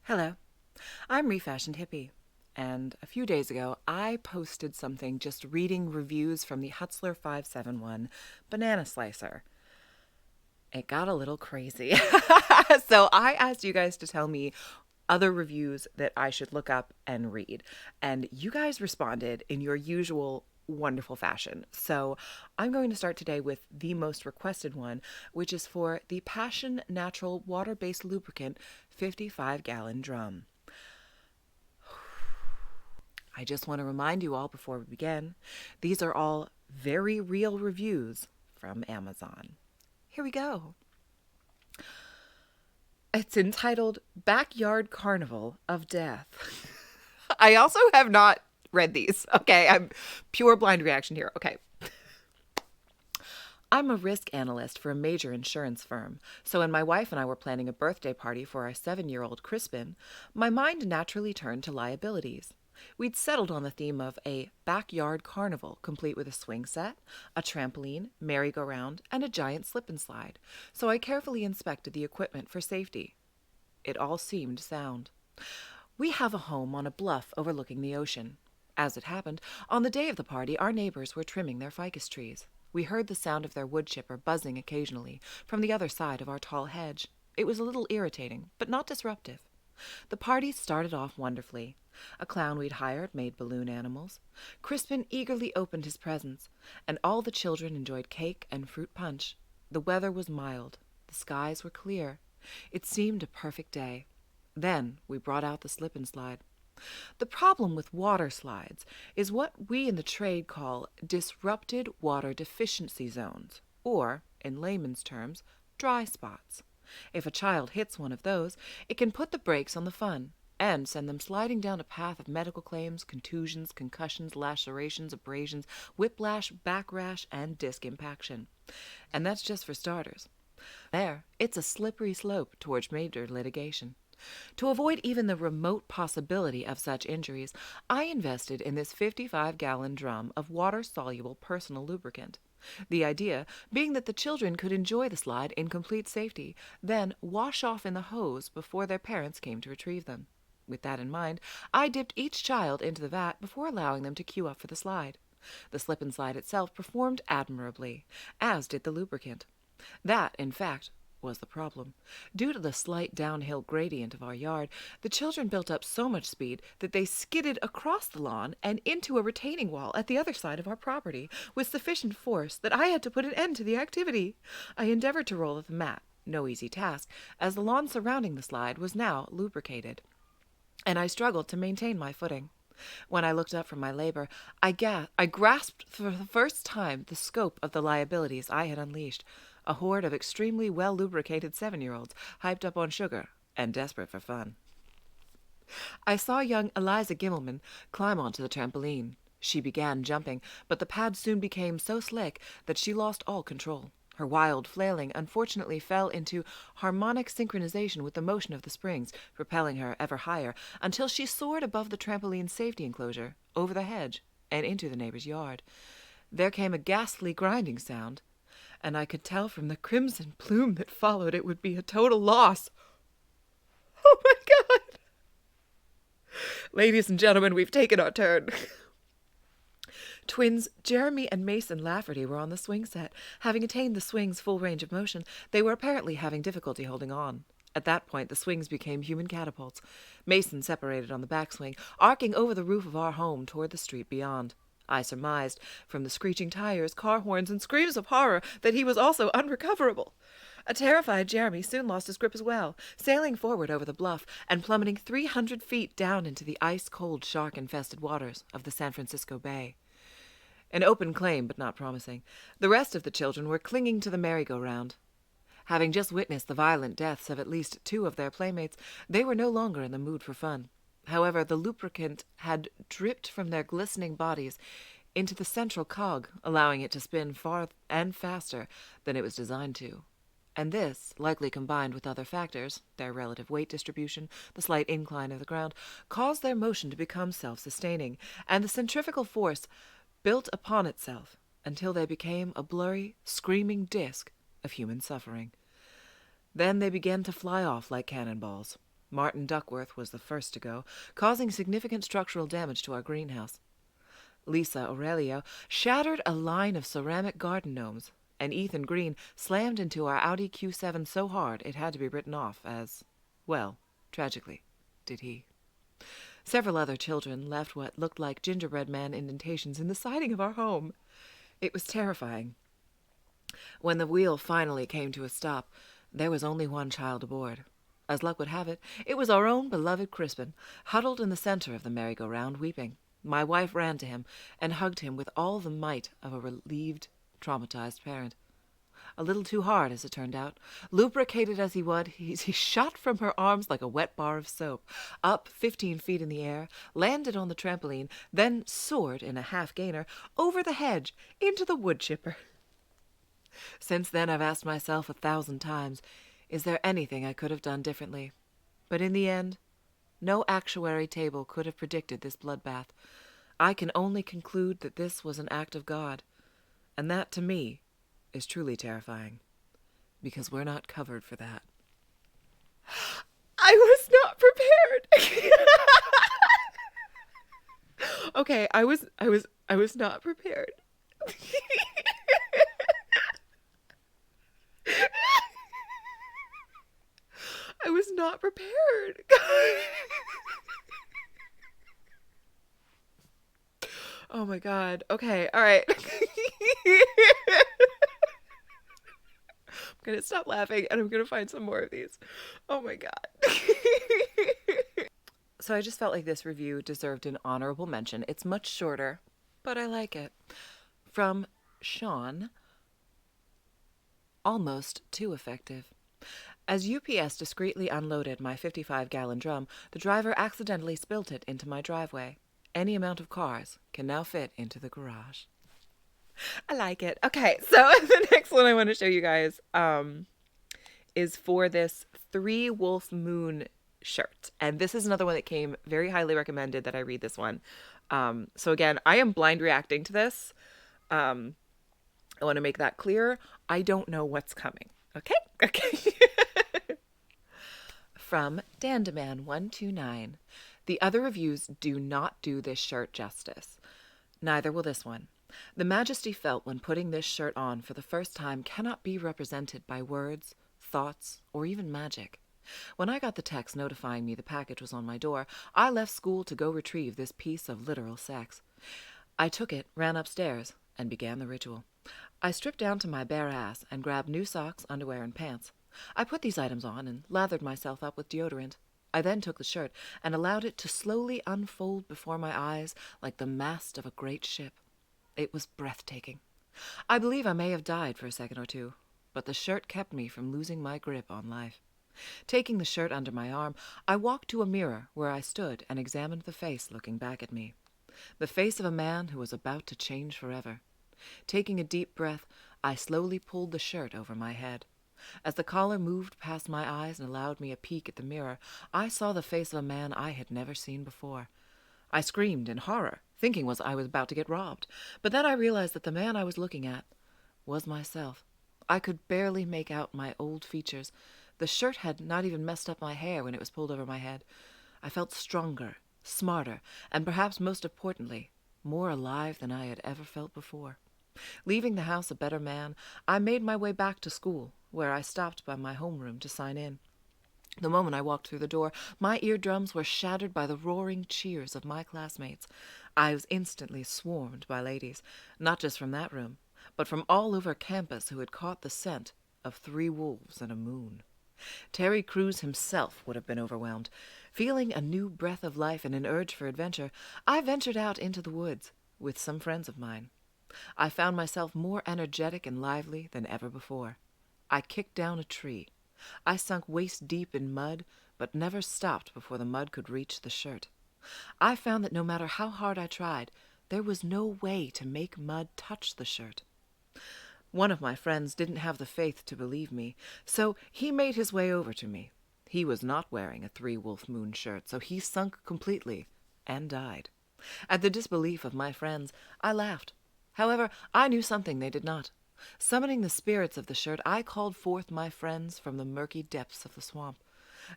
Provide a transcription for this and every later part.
Hello, I'm Refashioned Hippie, and a few days ago I posted something just reading reviews from the Hutzler 571 banana slicer. It got a little crazy. So I asked you guys to tell me other reviews that I should look up and read, and you guys responded in your usual wonderful fashion. So I'm going to start today with the most requested one, which is for the Passion Natural Water-Based Lubricant 55-gallon drum. I just want to remind you all before we begin, these are all very real reviews from Amazon. Here we go. It's entitled Backyard Carnival of Death. I also have not read these. Okay, I'm pure blind reaction here. Okay. I'm a risk analyst for a major insurance firm, so when my wife and I were planning a birthday party for our 7-year-old Crispin, my mind naturally turned to liabilities. We'd settled on the theme of a backyard carnival, complete with a swing set, a trampoline, merry-go-round, and a giant slip and slide, so I carefully inspected the equipment for safety. It all seemed sound. We have a home on a bluff overlooking the ocean. As it happened, on the day of the party, our neighbors were trimming their ficus trees. We heard the sound of their wood chipper buzzing occasionally from the other side of our tall hedge. It was a little irritating, but not disruptive. The party started off wonderfully. A clown we'd hired made balloon animals. Crispin eagerly opened his presents, and all the children enjoyed cake and fruit punch. The weather was mild. The skies were clear. It seemed a perfect day. Then we brought out the slip and slide. The problem with water slides is what we in the trade call disrupted water deficiency zones, or, in layman's terms, dry spots. If a child hits one of those, it can put the brakes on the fun and send them sliding down a path of medical claims, contusions, concussions, lacerations, abrasions, whiplash, backrash, and disc impaction. And that's just for starters. It's a slippery slope towards major litigation. To avoid even the remote possibility of such injuries, I invested in this 55-gallon drum of water-soluble personal lubricant. The idea being that the children could enjoy the slide in complete safety, then wash off in the hose before their parents came to retrieve them. With that in mind, I dipped each child into the vat before allowing them to queue up for the slide. The slip and slide itself performed admirably, as did the lubricant. That, in fact, was the problem. Due to the slight downhill gradient of our yard, the children built up so much speed that they skidded across the lawn and into a retaining wall at the other side of our property with sufficient force that I had to put an end to the activity. I endeavored to roll the mat, no easy task, as the lawn surrounding the slide was now lubricated, and I struggled to maintain my footing. When I looked up from my labor, I grasped for the first time the scope of the liabilities I had unleashed. A horde of extremely well-lubricated 7-year-olds, hyped up on sugar and desperate for fun. I saw young Eliza Gimmelman climb onto the trampoline. She began jumping, but the pad soon became so slick that she lost all control. Her wild flailing unfortunately fell into harmonic synchronization with the motion of the springs, propelling her ever higher until she soared above the trampoline's safety enclosure, over the hedge, and into the neighbor's yard. There came a ghastly grinding sound, and I could tell from the crimson plume that followed it would be a total loss. Oh my God! Ladies and gentlemen, we've taken our turn. Twins Jeremy and Mason Lafferty were on the swing set. Having attained the swing's full range of motion, they were apparently having difficulty holding on. At that point, the swings became human catapults. Mason separated on the backswing, arcing over the roof of our home toward the street beyond. I surmised, from the screeching tires, car horns, and screams of horror, that he was also unrecoverable. A terrified Jeremy soon lost his grip as well, sailing forward over the bluff and plummeting 300 feet down into the ice-cold, shark-infested waters of the San Francisco Bay. An open claim, but not promising. The rest of the children were clinging to the merry-go-round. Having just witnessed the violent deaths of at least 2 of their playmates, they were no longer in the mood for fun. However, the lubricant had dripped from their glistening bodies into the central cog, allowing it to spin far and faster than it was designed to. And this, likely combined with other factors, their relative weight distribution, the slight incline of the ground, caused their motion to become self-sustaining, and the centrifugal force built upon itself until they became a blurry, screaming disk of human suffering. Then they began to fly off like cannonballs. Martin Duckworth was the first to go, causing significant structural damage to our greenhouse. Lisa Aurelio shattered a line of ceramic garden gnomes, and Ethan Green slammed into our Audi Q7 so hard it had to be written off as, well, tragically, did he. Several other children left what looked like gingerbread man indentations in the siding of our home. It was terrifying. When the wheel finally came to a stop, there was only one child aboard. As luck would have it, it was our own beloved Crispin, huddled in the center of the merry-go-round, weeping. My wife ran to him and hugged him with all the might of a relieved, traumatized parent. A little too hard, as it turned out. Lubricated as he was, he shot from her arms like a wet bar of soap, up 15 feet in the air, landed on the trampoline, then soared in a half-gainer over the hedge into the wood chipper. Since then, I've asked myself 1,000 times, is there anything I could have done differently? But in the end, no actuary table could have predicted this bloodbath. I can only conclude that this was an act of God, and that, to me, is truly terrifying, because we're not covered for that. I was not prepared. Okay, I was not prepared. I was not prepared. Oh my God. Okay, all right. I'm gonna stop laughing and I'm gonna find some more of these. Oh my God. So I just felt like this review deserved an honorable mention. It's much shorter, but I like it. From Sean, almost too effective. As UPS discreetly unloaded my 55-gallon drum, the driver accidentally spilt it into my driveway. Any amount of cars can now fit into the garage. I like it. Okay, so the next one I want to show you guys is for this 3 Wolf Moon shirt. And this is another one that came very highly recommended that I read this one. So again, I am blind reacting to this. I want to make that clear. I don't know what's coming. Okay. From Dandaman129. The other reviews do not do this shirt justice. Neither will this one. The majesty felt when putting this shirt on for the first time cannot be represented by words, thoughts, or even magic. When I got the text notifying me the package was on my door, I left school to go retrieve this piece of literal sex. I took it, ran upstairs, and began the ritual. I stripped down to my bare ass and grabbed new socks, underwear, and pants. I put these items on and lathered myself up with deodorant. I then took the shirt and allowed it to slowly unfold before my eyes like the mast of a great ship. It was breathtaking. I believe I may have died for a second or two, but the shirt kept me from losing my grip on life. Taking the shirt under my arm, I walked to a mirror where I stood and examined the face looking back at me. The face of a man who was about to change forever. Taking a deep breath, I slowly pulled the shirt over my head. As the collar moved past my eyes and allowed me a peek at the mirror, I saw the face of a man I had never seen before. I screamed in horror, thinking I was about to get robbed, but then I realized that the man I was looking at was myself. I could barely make out my old features. The shirt had not even messed up my hair when it was pulled over my head. I felt stronger, smarter, and perhaps most importantly, more alive than I had ever felt before. Leaving the house a better man, I made my way back to school, where I stopped by my homeroom to sign in. The moment I walked through the door, my eardrums were shattered by the roaring cheers of my classmates. I was instantly swarmed by ladies, not just from that room, but from all over campus who had caught the scent of 3 wolves and a moon. Terry Crews himself would have been overwhelmed. Feeling a new breath of life and an urge for adventure, I ventured out into the woods with some friends of mine. I found myself more energetic and lively than ever before. I kicked down a tree. I sunk waist-deep in mud, but never stopped before the mud could reach the shirt. I found that no matter how hard I tried, there was no way to make mud touch the shirt. One of my friends didn't have the faith to believe me, so he made his way over to me. He was not wearing a 3 Wolf Moon shirt, so he sunk completely and died. At the disbelief of my friends, I laughed. However, I knew something they did not. Summoning the spirits of the shirt, I called forth my friends from the murky depths of the swamp.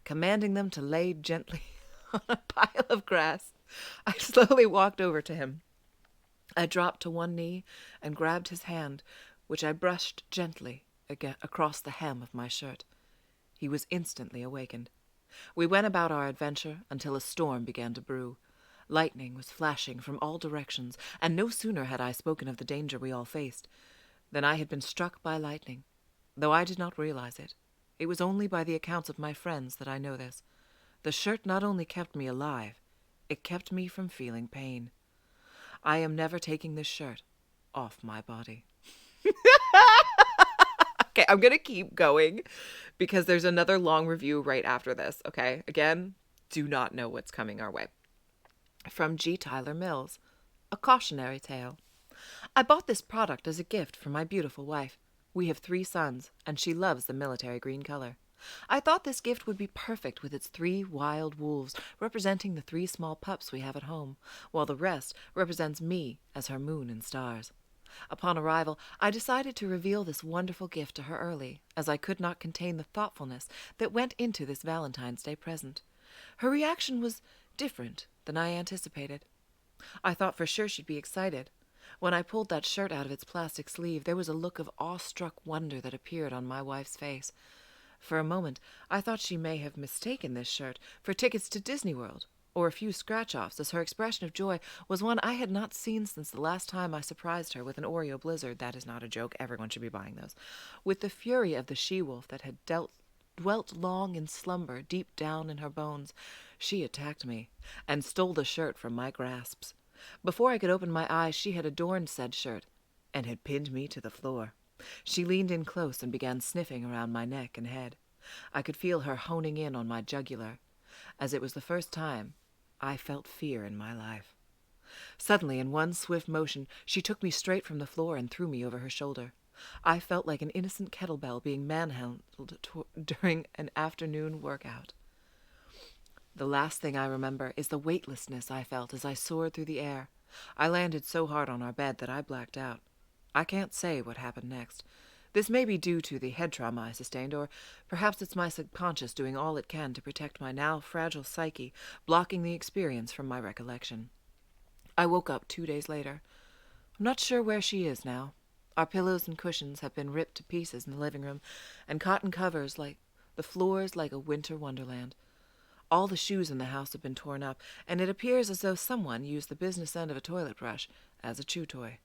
Commanding them to lay gently on a pile of grass, I slowly walked over to him. I dropped to one knee and grabbed his hand, which I brushed gently across the hem of my shirt. He was instantly awakened. We went about our adventure until a storm began to brew. Lightning was flashing from all directions, and no sooner had I spoken of the danger we all faced than I had been struck by lightning, though I did not realize it. It was only by the accounts of my friends that I know this. The shirt not only kept me alive, it kept me from feeling pain. I am never taking this shirt off my body. Okay, I'm going to keep going because there's another long review right after this, okay? Again, do not know what's coming our way. From G. Tyler Mills, A Cautionary Tale. I bought this product as a gift for my beautiful wife. We have 3 sons, and she loves the military green color. I thought this gift would be perfect with its 3 wild wolves, representing the 3 small pups we have at home, while the rest represents me as her moon and stars. Upon arrival, I decided to reveal this wonderful gift to her early, as I could not contain the thoughtfulness that went into this Valentine's Day present. Her reaction was different than I anticipated. I thought for sure she'd be excited. When I pulled that shirt out of its plastic sleeve, there was a look of awestruck wonder that appeared on my wife's face. For a moment, I thought she may have mistaken this shirt for tickets to Disney World, or a few scratch-offs, as her expression of joy was one I had not seen since the last time I surprised her with an Oreo blizzard. That is not a joke. Everyone should be buying those. With the fury of the she-wolf that had dwelt long in slumber deep down in her bones, she attacked me and stole the shirt from my grasps. Before I could open my eyes, she had adorned said shirt and had pinned me to the floor. She leaned in close and began sniffing around my neck and head. I could feel her honing in on my jugular, as it was the first time I felt fear in my life. Suddenly, in one swift motion, she took me straight from the floor and threw me over her shoulder. I felt like an innocent kettlebell being manhandled during an afternoon workout. The last thing I remember is the weightlessness I felt as I soared through the air. I landed so hard on our bed that I blacked out. I can't say what happened next. This may be due to the head trauma I sustained, or perhaps it's my subconscious doing all it can to protect my now fragile psyche, blocking the experience from my recollection. I woke up 2 days later. I'm not sure where she is now. Our pillows and cushions have been ripped to pieces in the living room, and cotton covers like the floors like a winter wonderland. All the shoes in the house have been torn up, and it appears as though someone used the business end of a toilet brush as a chew toy.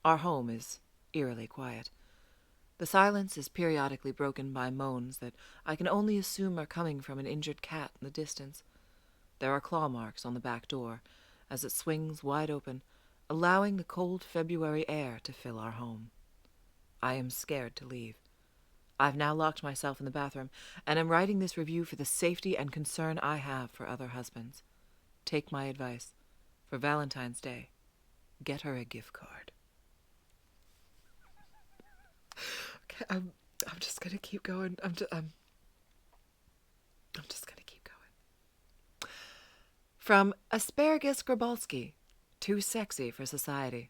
Our home is eerily quiet. The silence is periodically broken by moans that I can only assume are coming from an injured cat in the distance. There are claw marks on the back door as it swings wide open, allowing the cold February air to fill our home. I am scared to leave. I've now locked myself in the bathroom, and am writing this review for the safety and concern I have for other husbands. Take my advice. For Valentine's Day, get her a gift card. Okay, I'm just gonna keep going. I'm just gonna keep going. From Asparagus Grabalski, Too Sexy for Society.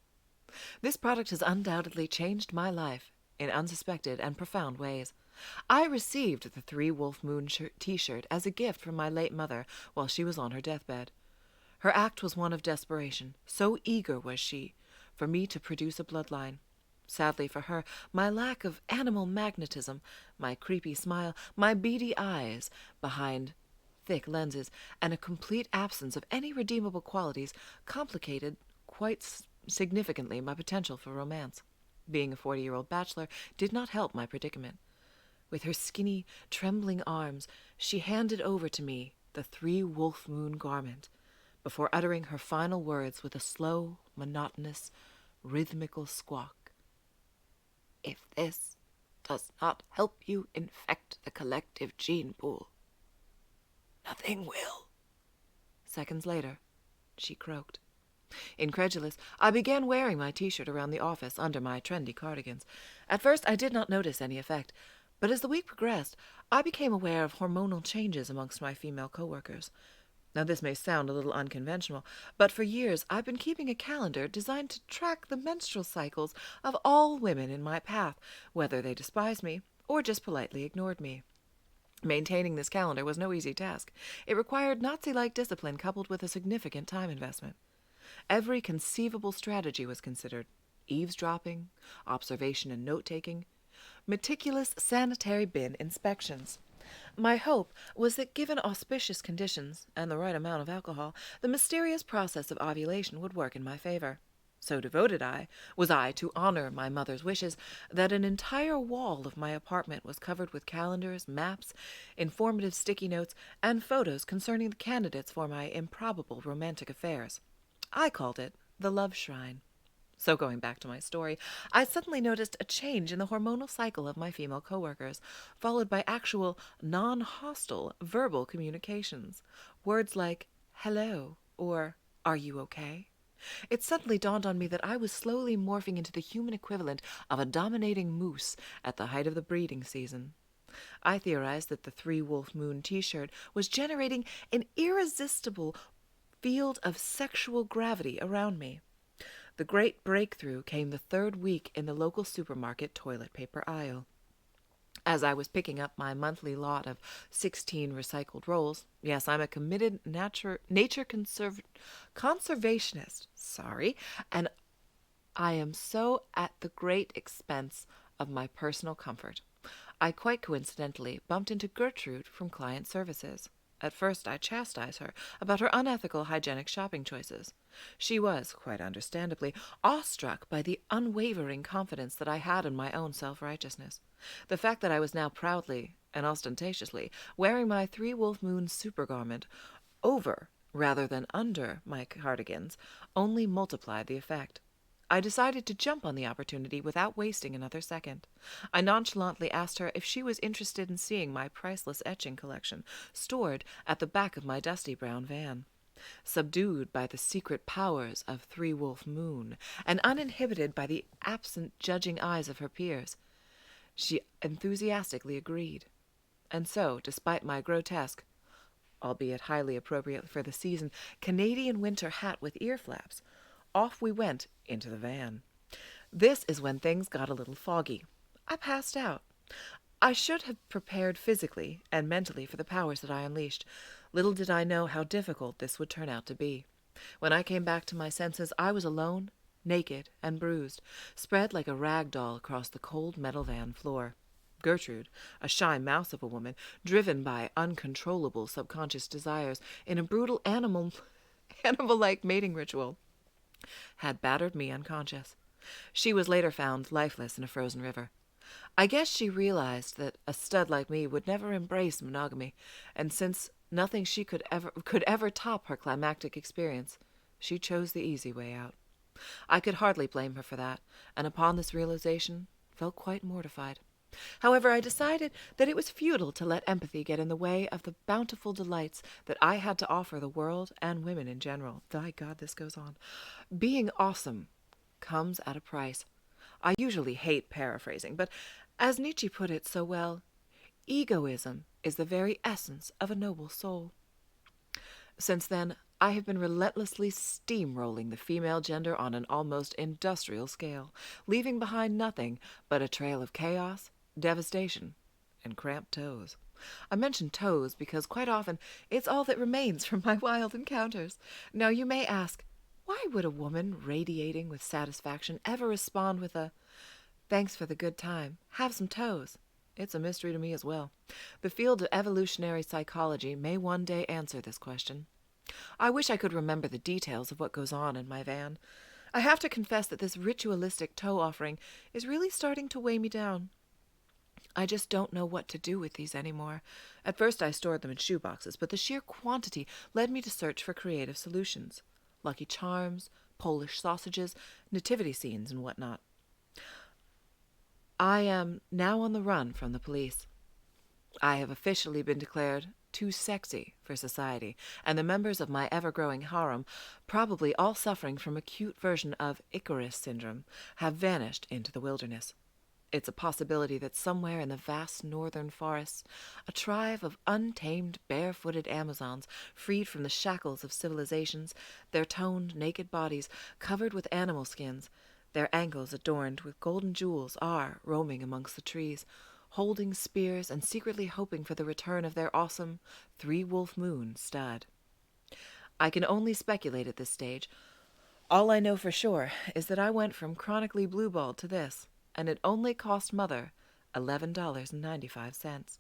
This product has undoubtedly changed my life in unsuspected and profound ways. I received the 3 Wolf Moon t-shirt as a gift from my late mother while she was on her deathbed. Her act was one of desperation. So eager was she for me to produce a bloodline. Sadly for her, my lack of animal magnetism, my creepy smile, my beady eyes behind thick lenses, and a complete absence of any redeemable qualities complicated quite significantly my potential for romance. Being a 40-year-old bachelor did not help my predicament. With her skinny, trembling arms, she handed over to me the 3 Wolf Moon garment, before uttering her final words with a slow, monotonous, rhythmical squawk. If this does not help you infect the collective gene pool, nothing will. Seconds later, she croaked. Incredulous, I began wearing my t-shirt around the office under my trendy cardigans. At first, I did not notice any effect, but as the week progressed, I became aware of hormonal changes amongst my female coworkers. Now, this may sound a little unconventional, but for years I've been keeping a calendar designed to track the menstrual cycles of all women in my path, whether they despised me or just politely ignored me. Maintaining this calendar was no easy task. It required Nazi-like discipline coupled with a significant time investment. Every conceivable strategy was considered: eavesdropping, observation and note-taking, meticulous sanitary bin inspections. My hope was that given auspicious conditions and the right amount of alcohol, the mysterious process of ovulation would work in my favor. So devoted was I to honor my mother's wishes that an entire wall of my apartment was covered with calendars, maps, informative sticky notes, and photos concerning the candidates for my improbable romantic affairs. I called it the Love Shrine. So going back to my story, I suddenly noticed a change in the hormonal cycle of my female coworkers, followed by actual, non-hostile verbal communications. Words like hello or are you okay? It suddenly dawned on me that I was slowly morphing into the human equivalent of a dominating moose at the height of the breeding season. I theorized that the three-wolf moon t-shirt was generating an irresistible field of sexual gravity around me. The great breakthrough came the third week in the local supermarket toilet paper aisle. As I was picking up my monthly lot of 16 recycled rolls, yes, I'm a committed nature conservationist, and I am so at the great expense of my personal comfort. I quite coincidentally bumped into Gertrude from Client Services. At first I chastised her about her unethical hygienic shopping choices. She was, quite understandably, awestruck by the unwavering confidence that I had in my own self-righteousness. The fact that I was now proudly and ostentatiously wearing my three-wolf moon supergarment over rather than under my cardigans only multiplied the effect. I decided to jump on the opportunity without wasting another second. I nonchalantly asked her if she was interested in seeing my priceless etching collection, stored at the back of my dusty brown van. Subdued by the secret powers of Three-Wolf Moon, and uninhibited by the absent judging eyes of her peers, she enthusiastically agreed. And so, despite my grotesque, albeit highly appropriate for the season, Canadian winter hat with ear flaps, off we went into the van. This is when things got a little foggy. I passed out. I should have prepared physically and mentally for the powers that I unleashed. Little did I know how difficult this would turn out to be. When I came back to my senses, I was alone, naked and bruised, spread like a rag doll across the cold metal van floor. Gertrude, a shy mouse of a woman, driven by uncontrollable subconscious desires in a brutal animal-like mating ritual, had battered me unconscious. She was later found lifeless in a frozen river. I guess she realized that a stud like me would never embrace monogamy, and since nothing she could ever top her climactic experience, she chose the easy way out. I could hardly blame her for that, and upon this realization, felt quite mortified. However, I decided that it was futile to let empathy get in the way of the bountiful delights that I had to offer the world and women in general. Thy God, this goes on. Being awesome comes at a price. I usually hate paraphrasing, but as Nietzsche put it so well, egoism is the very essence of a noble soul. Since then, I have been relentlessly steamrolling the female gender on an almost industrial scale, leaving behind nothing but a trail of chaos, devastation, and cramped toes. I mention toes because quite often it's all that remains from my wild encounters. Now you may ask, why would a woman radiating with satisfaction ever respond with a, "Thanks for the good time, have some toes"? It's a mystery to me as well. The field of evolutionary psychology may one day answer this question. I wish I could remember the details of what goes on in my van. I have to confess that this ritualistic toe offering is really starting to weigh me down. I just don't know what to do with these anymore. At first I stored them in shoeboxes, but the sheer quantity led me to search for creative solutions. Lucky Charms, Polish sausages, nativity scenes, and whatnot. I am now on the run from the police. I have officially been declared too sexy for society, and the members of my ever-growing harem, probably all suffering from acute version of Icarus syndrome, have vanished into the wilderness. It's a possibility that somewhere in the vast northern forests, a tribe of untamed, barefooted Amazons, freed from the shackles of civilizations, their toned, naked bodies covered with animal skins, their ankles adorned with golden jewels, are roaming amongst the trees, holding spears and secretly hoping for the return of their awesome three-wolf moon stud. I can only speculate at this stage. All I know for sure is that I went from chronically blueballed to this, and it only cost Mother $11.95.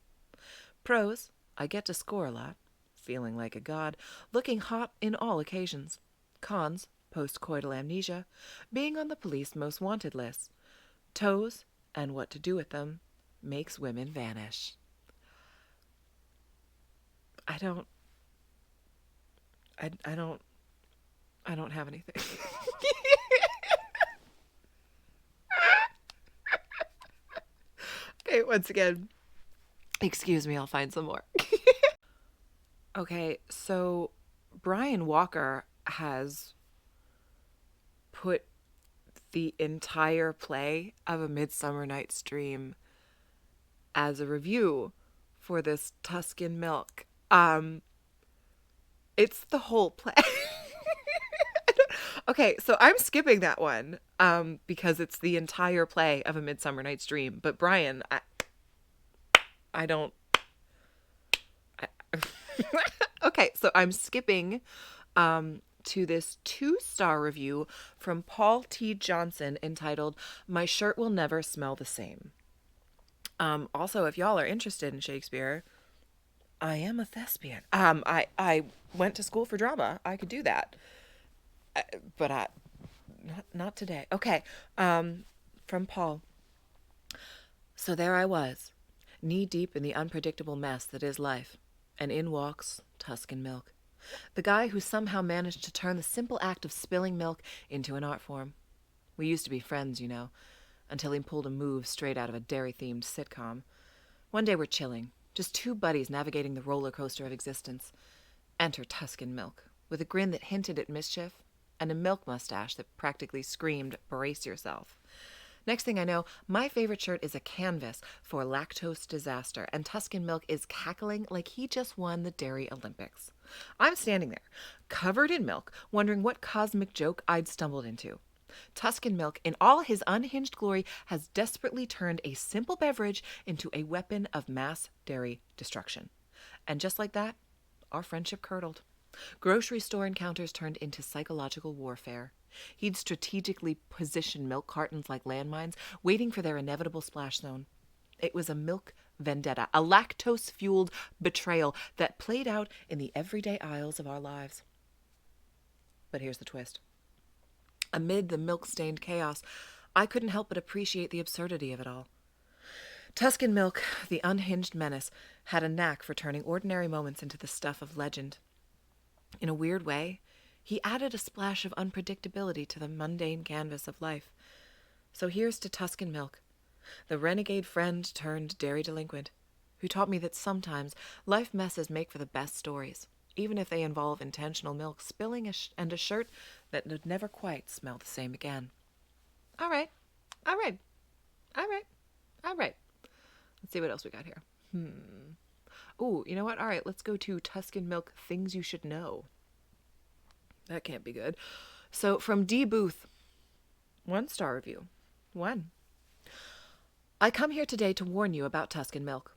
Pros, I get to score a lot, feeling like a god, looking hot in all occasions. Cons, post-coital amnesia, being on the police most wanted list. Toes, and what to do with them, makes women vanish. I don't have anything. Okay, once again, excuse me, I'll find some more. Okay, so Brian Walker has put the entire play of A Midsummer Night's Dream as a review for this Tuscan Milk. It's the whole play. Okay, so I'm skipping that one because it's the entire play of A Midsummer Night's Dream. But Brian, I don't. Okay, so I'm skipping to this 2-star review from Paul T. Johnson entitled "My Shirt Will Never Smell the Same." Also, if y'all are interested in Shakespeare, I am a thespian. I went to school for drama. I could do that. But not today. Okay. From Paul. So there I was, knee deep in the unpredictable mess that is life, and in walks Tuscan Milk, the guy who somehow managed to turn the simple act of spilling milk into an art form. We used to be friends, you know, until he pulled a move straight out of a dairy-themed sitcom. One day we're chilling, just two buddies navigating the roller coaster of existence. Enter Tuscan Milk, with a grin that hinted at mischief, and a milk mustache that practically screamed, "Brace yourself." Next thing I know, my favorite shirt is a canvas for lactose disaster, and Tuscan Milk is cackling like he just won the Dairy Olympics. I'm standing there, covered in milk, wondering what cosmic joke I'd stumbled into. Tuscan Milk, in all his unhinged glory, has desperately turned a simple beverage into a weapon of mass dairy destruction. And just like that, our friendship curdled. Grocery store encounters turned into psychological warfare. He'd strategically position milk cartons like landmines, waiting for their inevitable splash zone. It was a milk vendetta, a lactose-fueled betrayal that played out in the everyday aisles of our lives. But here's the twist. Amid the milk-stained chaos, I couldn't help but appreciate the absurdity of it all. Tuscan Milk, the unhinged menace, had a knack for turning ordinary moments into the stuff of legend. In a weird way, he added a splash of unpredictability to the mundane canvas of life. So here's to Tuscan Milk, the renegade friend turned dairy delinquent, who taught me that sometimes life messes make for the best stories, even if they involve intentional milk spilling and a shirt that would never quite smell the same again. All right. Let's see what else we got here. Ooh, you know what? All right, let's go to Tuscan Milk Things You Should Know. That can't be good. So from D. Booth, 1-star review. 1. I come here today to warn you about Tuscan Milk.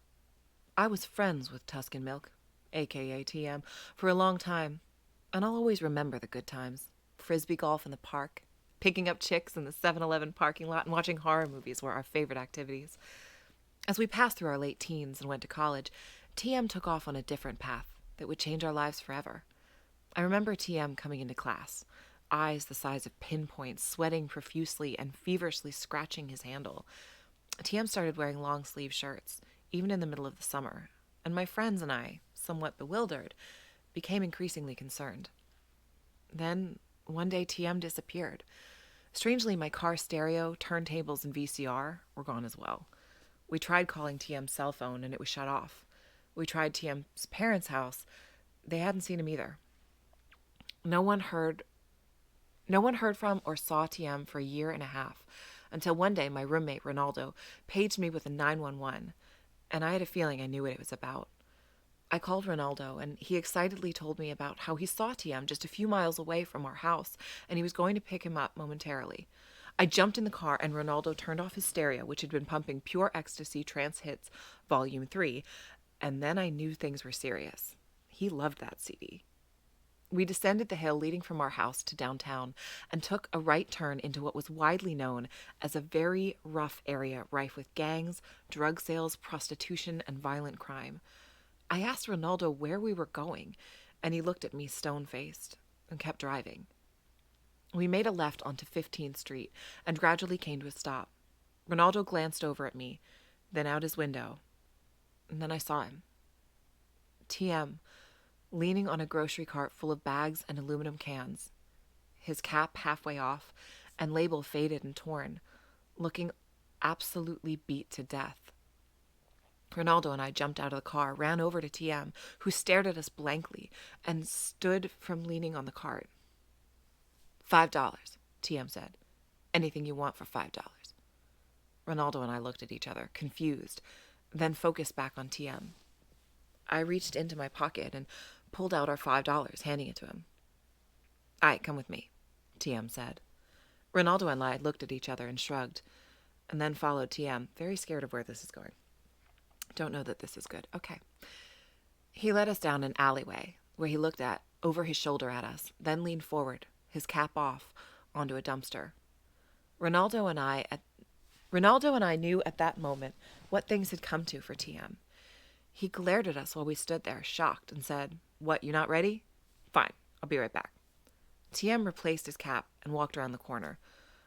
I was friends with Tuscan Milk, aka TM, for a long time, and I'll always remember the good times. Frisbee golf in the park, picking up chicks in the 7-Eleven parking lot, and watching horror movies were our favorite activities. As we passed through our late teens and went to college, TM took off on a different path that would change our lives forever. I remember TM coming into class, eyes the size of pinpoints, sweating profusely and feverishly scratching his handle. TM started wearing long-sleeve shirts, even in the middle of the summer, and my friends and I, somewhat bewildered, became increasingly concerned. Then, one day TM disappeared. Strangely, my car stereo, turntables, and VCR were gone as well. We tried calling TM's cell phone, and it was shut off. We tried TM's parents' house. They hadn't seen him either. No one heard from or saw TM for a year and a half, until one day my roommate, Ronaldo, paged me with a 911, and I had a feeling I knew what it was about. I called Ronaldo, and he excitedly told me about how he saw TM just a few miles away from our house, and he was going to pick him up momentarily. I jumped in the car and Ronaldo turned off his stereo, which had been pumping Pure Ecstasy Trance Hits Volume 3, and then I knew things were serious. He loved that CD. We descended the hill leading from our house to downtown and took a right turn into what was widely known as a very rough area rife with gangs, drug sales, prostitution, and violent crime. I asked Ronaldo where we were going, and he looked at me stone-faced and kept driving. We made a left onto 15th Street and gradually came to a stop. Ronaldo glanced over at me, then out his window, and then I saw him. TM, leaning on a grocery cart full of bags and aluminum cans, his cap halfway off and label faded and torn, looking absolutely beat to death. Ronaldo and I jumped out of the car, ran over to TM, who stared at us blankly and stood from leaning on the cart. $5, TM said. Anything you want for $5. Ronaldo and I looked at each other, confused, then focused back on TM. I reached into my pocket and pulled out our $5, handing it to him. "All right, come with me," TM said. Ronaldo and I looked at each other and shrugged, and then followed TM, very scared of where this is going. Don't know that this is good. Okay. He led us down an alleyway, where he looked over his shoulder at us, then leaned forward, his cap off, onto a dumpster. Ronaldo and I knew at that moment what things had come to for TM. He glared at us while we stood there, shocked, and said, "What, you not ready? Fine, I'll be right back." TM replaced his cap and walked around the corner.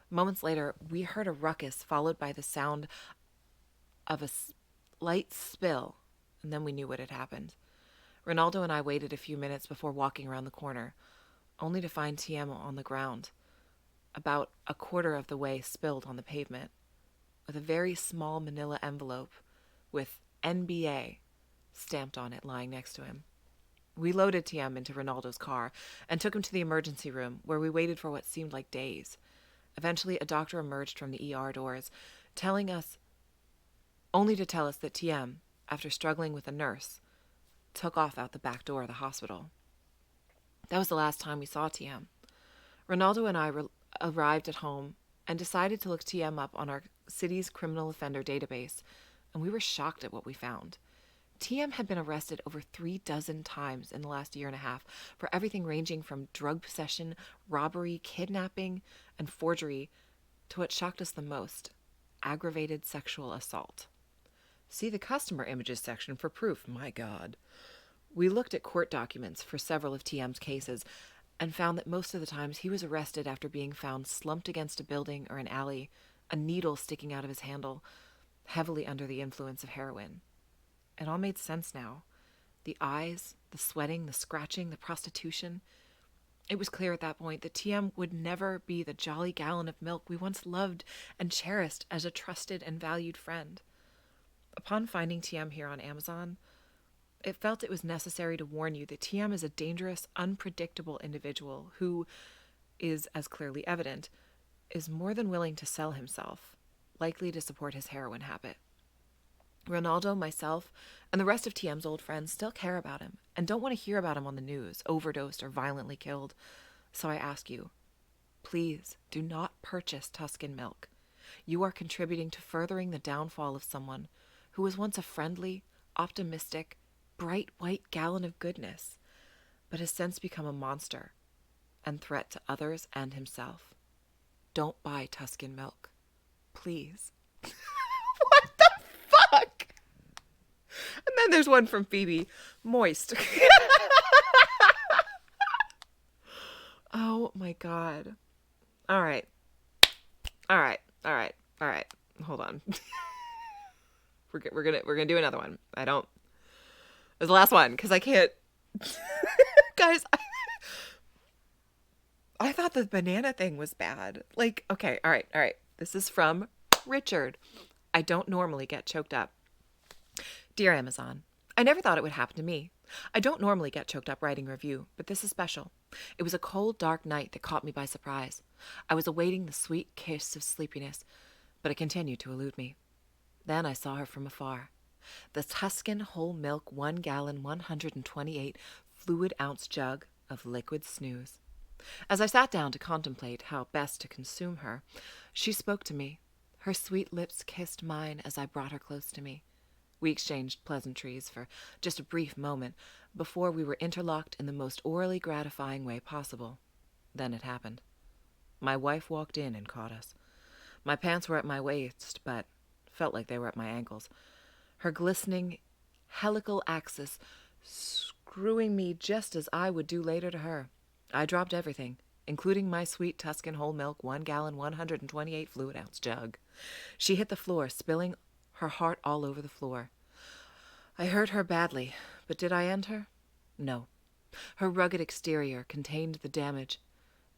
Moments later, we heard a ruckus followed by the sound of a light spill, and then we knew what had happened. Ronaldo and I waited a few minutes before walking around the corner, only to find TM on the ground, about a quarter of the way spilled on the pavement, with a very small manila envelope with NBA stamped on it lying next to him. We loaded TM into Ronaldo's car and took him to the emergency room, where we waited for what seemed like days. Eventually, a doctor emerged from the ER doors, only to tell us that TM, after struggling with a nurse, took off out the back door of the hospital. That was the last time we saw TM. Ronaldo and I arrived at home and decided to look TM up on our city's criminal offender database, and we were shocked at what we found. TM had been arrested over 36 times in the last year and a half for everything ranging from drug possession, robbery, kidnapping, and forgery to what shocked us the most, aggravated sexual assault. See the customer images section for proof, my God. We looked at court documents for several of TM's cases and found that most of the times he was arrested after being found slumped against a building or an alley, a needle sticking out of his handle, heavily under the influence of heroin. It all made sense now. The eyes, the sweating, the scratching, the prostitution. It was clear at that point that TM would never be the jolly gallon of milk we once loved and cherished as a trusted and valued friend. Upon finding TM here on Amazon, it felt it was necessary to warn you that TM is a dangerous, unpredictable individual who is, as clearly evident, is more than willing to sell himself, likely to support his heroin habit. Ronaldo, myself, and the rest of TM's old friends still care about him and don't want to hear about him on the news, overdosed or violently killed. So I ask you, please do not purchase Tuscan milk. You are contributing to furthering the downfall of someone who was once a friendly, optimistic, bright white gallon of goodness, but has since become a monster and threat to others and himself. Don't buy Tuscan milk. Please. What the fuck? And then there's one from Phoebe. Moist. Oh my God. All right. Hold on. We're gonna do another one. It was the last one because I can't. Guys, I thought the banana thing was bad. Like, okay, all right. This is from Richard. I don't normally get choked up. Dear Amazon, I never thought it would happen to me. I don't normally get choked up writing a review, but this is special. It was a cold, dark night that caught me by surprise. I was awaiting the sweet kiss of sleepiness, but it continued to elude me. Then I saw her from afar. The Tuscan whole milk 1 gallon 128 fluid ounce jug of liquid snooze. As I sat down to contemplate how best to consume her, She spoke to me. Her sweet lips kissed mine as I brought her close to me. We exchanged pleasantries for just a brief moment before we were interlocked in the most orally gratifying way possible. Then it happened. My wife walked in and caught us. My pants were at my waist, but felt like they were at my ankles. Her glistening helical axis screwing me just as I would do later to her. I dropped everything, including my sweet Tuscan whole milk 1 gallon 128 fluid ounce jug. She hit the floor, spilling her heart all over the floor. I hurt her badly, but did I end her? No. Her rugged exterior contained the damage,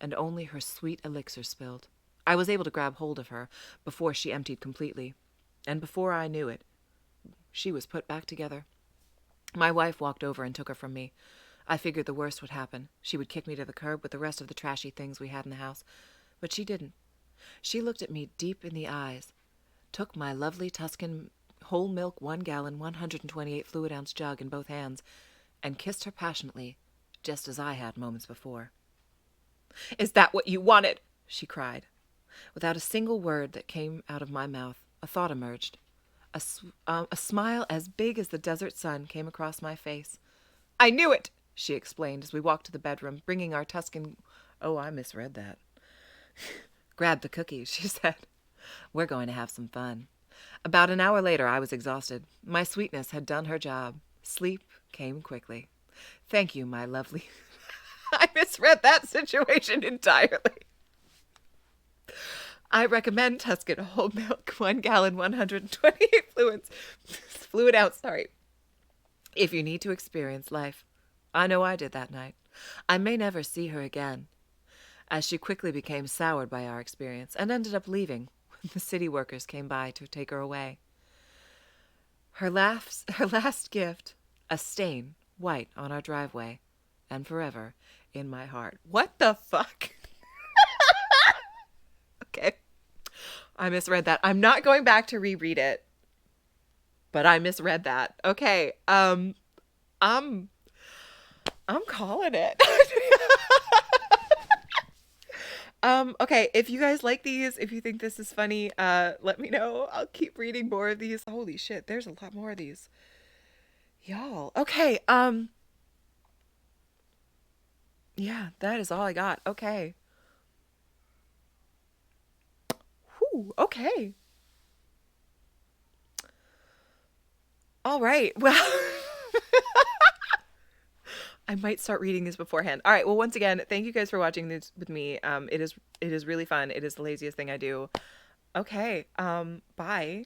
and only her sweet elixir spilled. I was able to grab hold of her before she emptied completely, and before I knew it, she was put back together. My wife walked over and took her from me. I figured the worst would happen. She would kick me to the curb with the rest of the trashy things we had in the house, but she didn't. She looked at me deep in the eyes, took my lovely Tuscan whole milk 1 gallon 128 fluid ounce jug in both hands, and kissed her passionately, just as I had moments before. "Is that what you wanted?" she cried. Without a single word that came out of my mouth, a thought emerged. A smile as big as the desert sun came across my face. "I knew it," she explained as we walked to the bedroom, bringing our Tuscan... Oh, I misread that. "Grab the cookies," she said. "We're going to have some fun." About an hour later, I was exhausted. My sweetness had done her job. Sleep came quickly. "Thank you, my lovely..." I misread that situation entirely. "I recommend Tuscan whole milk 1 gallon 128 fluid ounce, if you need to experience life." I know I did that night. I may never see her again, as she quickly became soured by our experience and ended up leaving when the city workers came by to take her away. Her last gift, a stain, white on our driveway, and forever in my heart. What the fuck? Okay. I misread that. I'm not going back to reread it, but I misread that. Okay. I'm calling it. Okay, if you guys like these, if you think this is funny, let me know. I'll keep reading more of these. Holy shit, there's a lot more of these. Y'all. Okay, yeah, that is all I got. Okay. Whew, okay. All right. Well, I might start reading these beforehand. All right. Well, once again, thank you guys for watching this with me. It is really fun. It is the laziest thing I do. Okay. Bye.